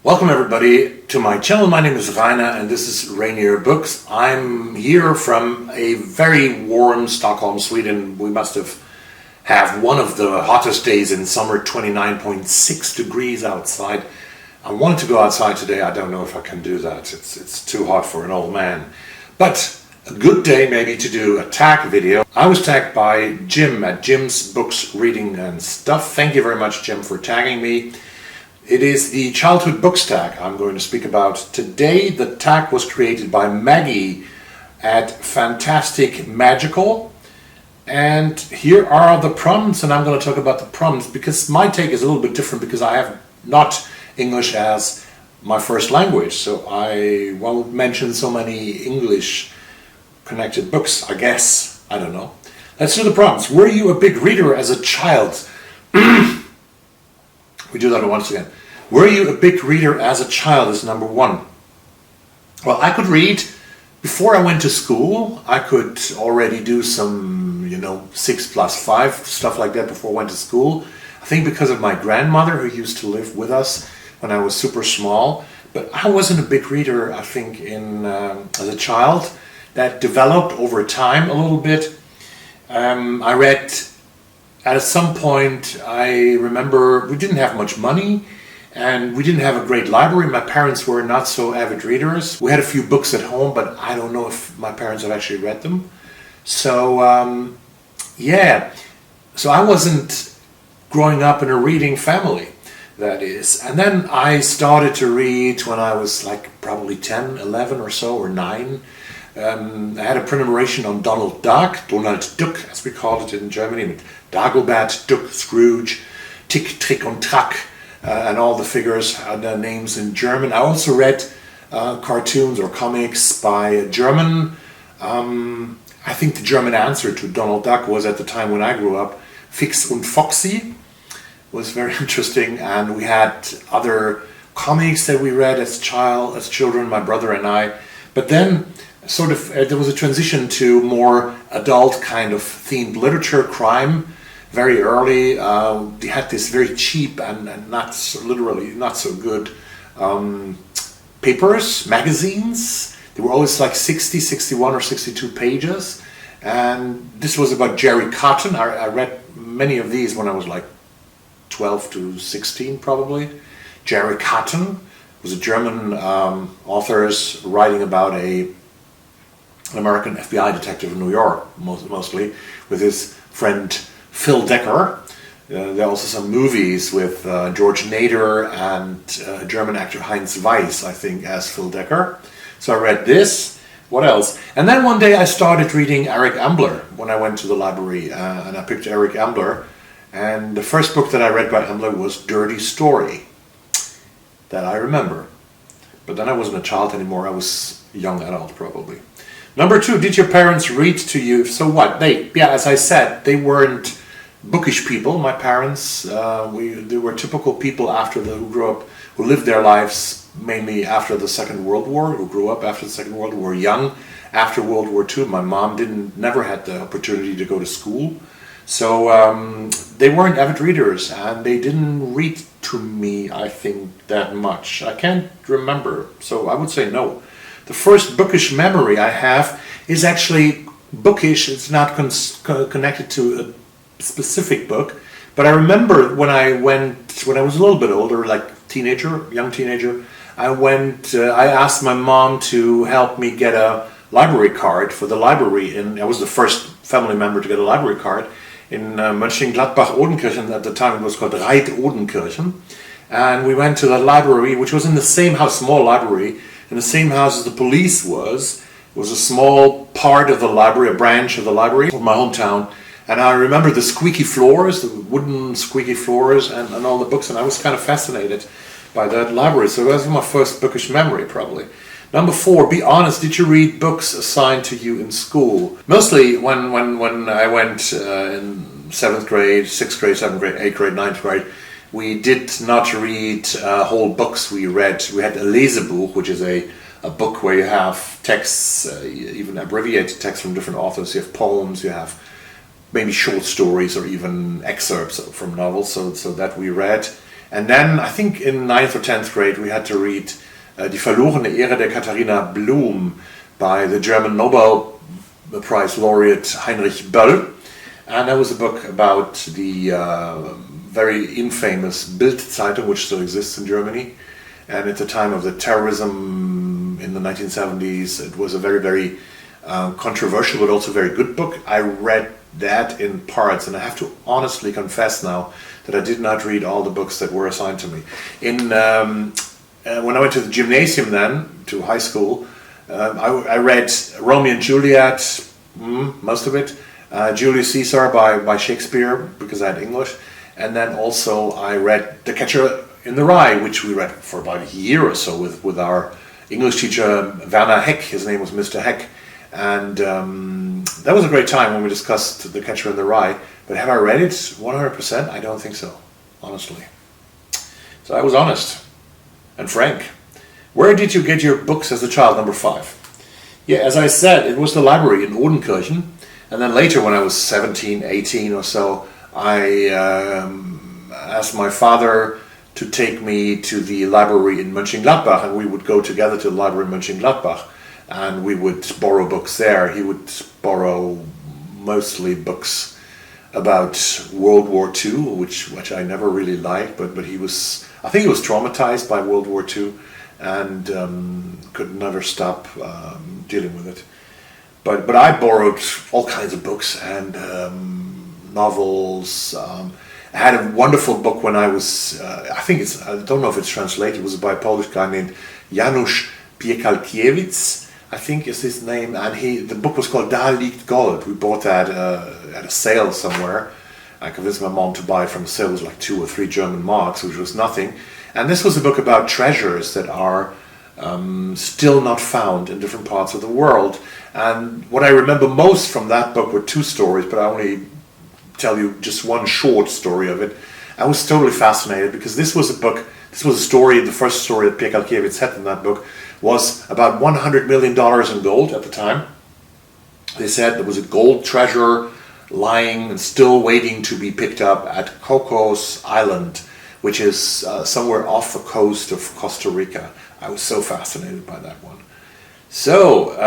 Welcome everybody to my channel. My name is Rainer and this is Rainier Books. I'm here from a very warm Stockholm, Sweden. We must have one of the hottest days in summer, 29.6 degrees outside. I wanted to go outside today. I don't know if I can do that. It's too hot for an old man. But a good day maybe to do a tag video. I was tagged by Jim at Jim's Books, Reading and Stuff. Thank you very much, Jim, for tagging me. It is the childhood books tag I'm going to speak about today. The tag was created by Maggie at Fantastic Magical. And here are the prompts, and I'm going to talk about the prompts because my take is a little bit different because I have not English as my first language. So I won't mention so many English connected books, I guess. I don't know. Let's do the prompts. Were you a big reader as a child? We do that once again. Were you a big reader as a child is number one. Well, I could read before I went to school. I could already do some, 6+5, stuff like that before I went to school. I think because of my grandmother who used to live with us when I was super small. But I wasn't a big reader, I think, as a child. That developed over time a little bit. I read. At some point, I remember we didn't have much money and we didn't have a great library. My parents were not so avid readers. We had a few books at home, but I don't know if my parents have actually read them. So, So I wasn't growing up in a reading family, that is. And then I started to read when I was like probably 10, 11 or so, or 9. I had a prenumeration on Donald Duck, as we called it in Germany, with Dagobert, Duck, Scrooge, Tick, Trick und Track, and all the figures had their names in German. I also read cartoons or comics by a German. I think the German answer to Donald Duck was, at the time when I grew up, Fix und Foxy. Was very interesting, and we had other comics that we read as children, my brother and I. But then there was a transition to more adult kind of themed literature, crime, very early. They had this very cheap and not so good papers, magazines. They were always like 60, 61 or 62 pages. And this was about Jerry Cotton. I read many of these when I was like 12 to 16 probably. Jerry Cotton was a German author writing about an American FBI detective in New York, mostly, with his friend Phil Decker. There are also some movies with George Nader and German actor Heinz Weiss, I think, as Phil Decker. So I read this. What else? And then one day I started reading Eric Ambler when I went to the library, and I picked Eric Ambler. And the first book that I read by Ambler was Dirty Story, that I remember. But then I wasn't a child anymore, I was a young adult probably. Number 2, did your parents read to you? So what? As I said, they weren't bookish people. My parents, they were typical people who lived their lives mainly after the Second World War, who grew up after the Second World War, young after World War II. My mom never had the opportunity to go to school. So they weren't avid readers, and they didn't read to me, I think, that much. I can't remember, so I would say no. The first bookish memory I have is actually bookish. It's not connected to a specific book, but I remember when I was a little bit older, like young teenager, I asked my mom to help me get a library card for the library, and I was the first family member to get a library card in Mönchengladbach-Odenkirchen. At the time it was called Reit-Odenkirchen, and we went to the library, which was in the same house, small library, in the same house as the police was. It was a small part of the library, a branch of the library of my hometown. And I remember the squeaky floors, the wooden squeaky floors, and all the books, and I was kind of fascinated by that library. So that was my first bookish memory, probably. Number 4, be honest, did you read books assigned to you in school? Mostly when I went in 7th grade, 6th grade, 7th grade, 8th grade, 9th grade, we did not read whole books. We had a Lesebuch, which is a book where you have texts, even abbreviated texts from different authors. You have poems, you have maybe short stories or even excerpts from novels, so that we read. And then I think in 9th or 10th grade we had to read Die verlorene Ehre der Katharina Blum by the German Nobel Prize laureate Heinrich Böll. And that was a book about the very infamous Bild-Zeitung, which still exists in Germany. And at the time of the terrorism in the 1970s, it was a very, very controversial but also very good book. I read that in parts, and I have to honestly confess now that I did not read all the books that were assigned to me. When I went to the gymnasium then, to high school, I read Romeo and Juliet, most of it, Julius Caesar by Shakespeare, because I had English, and then also I read The Catcher in the Rye, which we read for about a year or so with our English teacher, Werner Heck. His name was Mr. Heck. And that was a great time when we discussed The Catcher in the Rye. But have I read it 100%? I don't think so, honestly. So I was honest and frank. Where did you get your books as a child, number 5? Yeah, as I said, it was the library in Odenkirchen. And then later, when I was 17, 18 or so, I asked my father to take me to the library in Mönchengladbach, and we would go together to the library in Mönchengladbach, and we would borrow books there. He would borrow mostly books about World War II, which I never really liked, but I think he was traumatized by World War II and could never stop dealing with it. But I borrowed all kinds of books and novels. I had a wonderful book when I was, I don't know if it's translated, it was by a Polish guy named Janusz Piekalkiewicz, I think is his name, and the book was called Da liegt Gold. We bought that at a sale somewhere. I convinced my mom to buy it from a sale. It was like 2 or 3 German marks, which was nothing. And this was a book about treasures that are still not found in different parts of the world. And what I remember most from that book were 2 stories, but I only tell you just one short story of it. I was totally fascinated because this was a story, the first story that Piekalkiewicz had in that book was about $100 million in gold at the time. They said there was a gold treasure lying and still waiting to be picked up at Cocos Island, which is somewhere off the coast of Costa Rica. I was so fascinated by that one. So,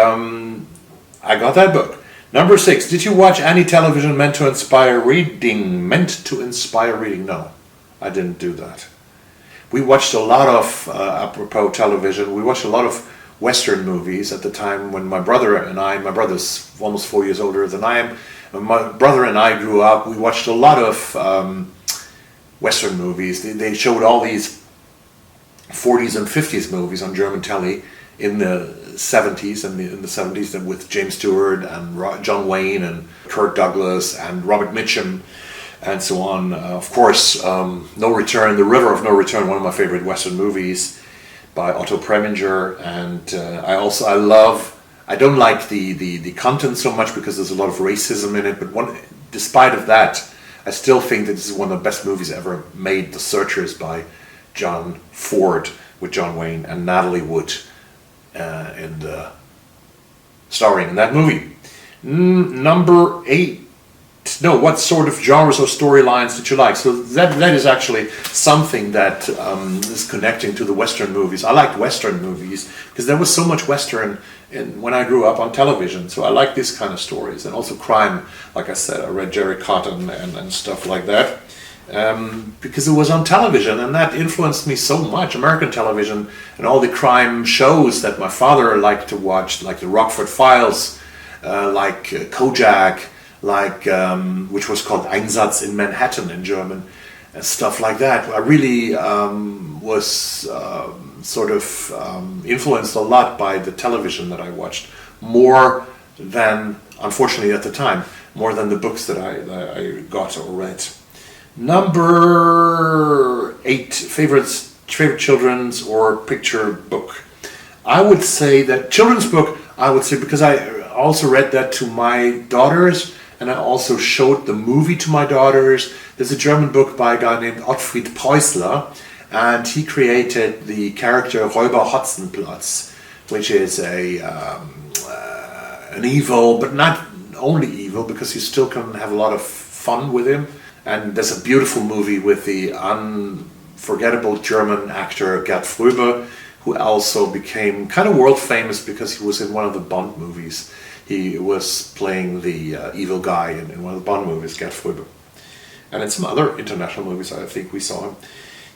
I got that book. Number 6, did you watch any television meant to inspire reading? No, I didn't do that. We watched a lot of, apropos television, we watched a lot of Western movies at the time when my brother's almost 4 years older than I am, when my brother and I grew up. We watched a lot of Western movies. They showed all these 40s and 50s movies on German telly in the 70s and in the 70s with James Stewart and John Wayne and Kirk Douglas and Robert Mitchum and so on. Of course, No Return, The River of No Return, one of my favorite Western movies by Otto Preminger. And I don't like the content so much because there's a lot of racism in it, but despite of that, I still think that this is one of the best movies ever made, The Searchers by John Ford with John Wayne and Natalie Wood starring in that movie. Number 8. No, what sort of genres or storylines did you like? So that is actually something that is connecting to the Western movies. I liked Western movies because there was so much Western when I grew up on television. So I like these kind of stories, and also crime. Like I said, I read Jerry Cotton and stuff like that because it was on television, and that influenced me so much. American television and all the crime shows that my father liked to watch, like the Rockford Files, like Kojak, like which was called Einsatz in Manhattan in German, and stuff like that. I really was influenced a lot by the television that I watched, more than, unfortunately at the time, more than the books that I got or read. Number 8, favorite children's or picture book. I would say that children's book, because I also read that to my daughters, and I also showed the movie to my daughters. There's a German book by a guy named Ottfried Preußler, and he created the character Räuber Hotzenplotz, which is an evil, but not only evil, because you still can have a lot of fun with him. And there's a beautiful movie with the unforgettable German actor Gerd Fröbe, who also became kind of world famous because he was in one of the Bond movies. He was playing the evil guy in one of the Bond movies, Gerd Fröbe. And in some other international movies, I think we saw him.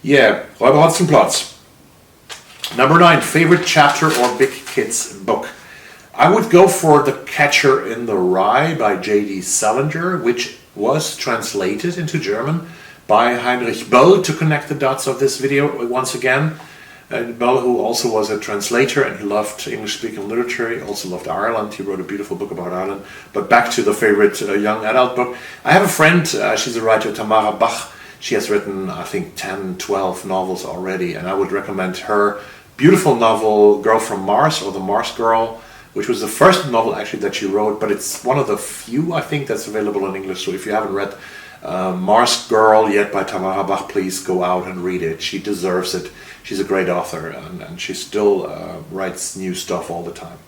Yeah, Räuber Hotzenplotz. Number 9, favorite chapter or big kids book. I would go for The Catcher in the Rye by J.D. Salinger, which was translated into German by Heinrich Böll, to connect the dots of this video once again. Böll, who also was a translator, and he loved English-speaking literature. He also loved Ireland. He wrote a beautiful book about Ireland. But back to the favorite young adult book. I have a friend, she's a writer, Tamara Bach. She has written, I think, 10, 12 novels already, and I would recommend her beautiful novel, Girl from Mars, or The Mars Girl, which was the first novel actually that she wrote, but it's one of the few, I think, that's available in English. So if you haven't read Mars Girl yet by Tamara Bach, please go out and read it. She deserves it. She's a great author, and she still writes new stuff all the time.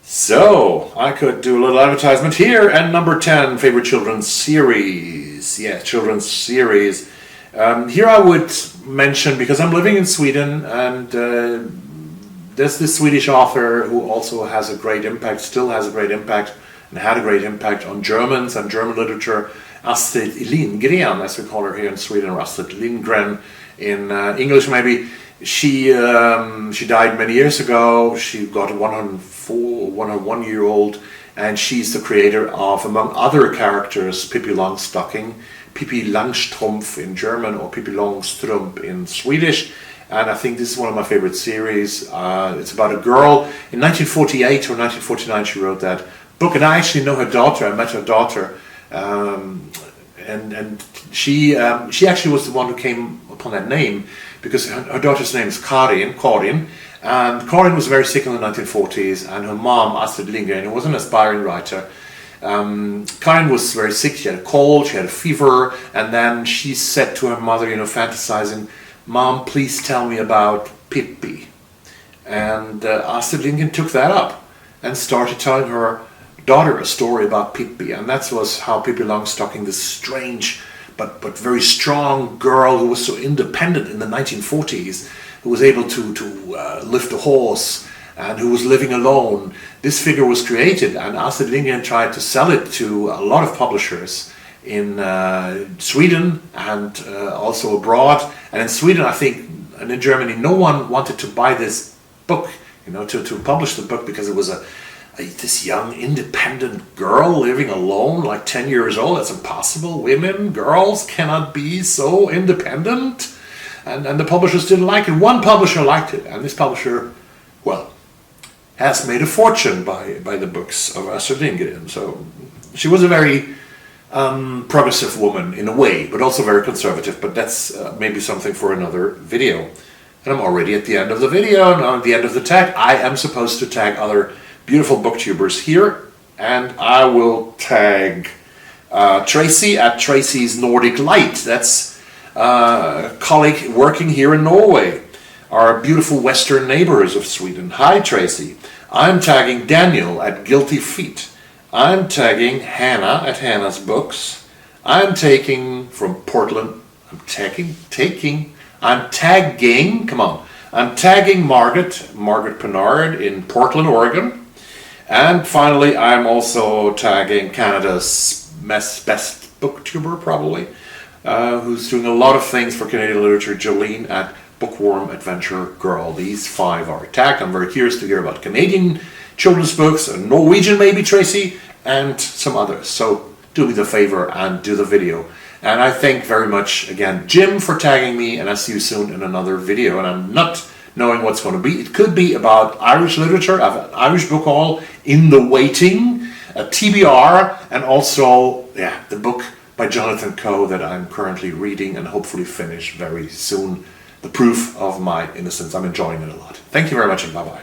So, I could do a little advertisement here. And number 10, favorite children's series. Yeah, children's series. Here I would mention, because I'm living in Sweden, and there's this Swedish author who also has a great impact, still has a great impact, and had a great impact on Germans and German literature, Astrid Lindgren, as we call her here in Sweden, or Astrid Lindgren in English maybe. She died many years ago. She got a 101-year-old, and she's the creator of, among other characters, Pippi Longstocking, Pippi Langstrumpf in German, or Pippi Longstrump in Swedish. And I think this is one of my favorite series. It's about a girl. In 1948 or 1949 she wrote that book, and I actually know her daughter. I met her daughter, and she actually was the one who came upon that name, because her daughter's name is Karin, and Karin was very sick in the 1940s, and her mom, Astrid Lindgren, who was an aspiring writer, Karin was very sick. She had a cold, she had a fever, and then she said to her mother, fantasizing, "Mom, please tell me about Pippi." And Astrid Lindgren took that up and started telling her daughter a story about Pippi, and that was how Pippi Longstocking, this strange but very strong girl who was so independent in the 1940s, who was able to lift a horse, and who was living alone. This figure was created, and Astrid Lindgren tried to sell it to a lot of publishers in Sweden and also abroad. And in Sweden, I think, and in Germany, no one wanted to buy this book, to publish the book, because it was this young independent girl living alone, like 10 years old. That's impossible. Women, girls cannot be so independent. And the publishers didn't like it. One publisher liked it, and this publisher, well, has made a fortune by the books of Astrid Lindgren. So she was a very progressive woman in a way, but also very conservative. But that's maybe something for another video. And I'm already at the end of the video, and at the end of the tag. I am supposed to tag other beautiful booktubers here, and I will tag Tracy at Tracy's Nordic Light. That's a colleague working here in Norway, our beautiful western neighbors of Sweden. Hi Tracy. I'm tagging Daniel at Guilty Feet. I'm tagging Hannah at Hannah's Books. I'm taking from Portland. I'm tagging, come on. I'm tagging Margaret Pennard in Portland, Oregon. And finally, I'm also tagging Canada's best booktuber, probably, who's doing a lot of things for Canadian literature, Jolene at Bookworm Adventure Girl. These 5 are tagged. I'm very curious to hear about Canadian children's books, and Norwegian maybe, Tracy, and some others. So do me the favor and do the video. And I thank very much, again, Jim for tagging me, and I'll see you soon in another video. And I'm not knowing what's going to be. It could be about Irish literature. I have an Irish book haul in the waiting, a TBR, and also, the book by Jonathan Coe that I'm currently reading and hopefully finish very soon. The Proof of My Innocence. I'm enjoying it a lot. Thank you very much, and bye-bye.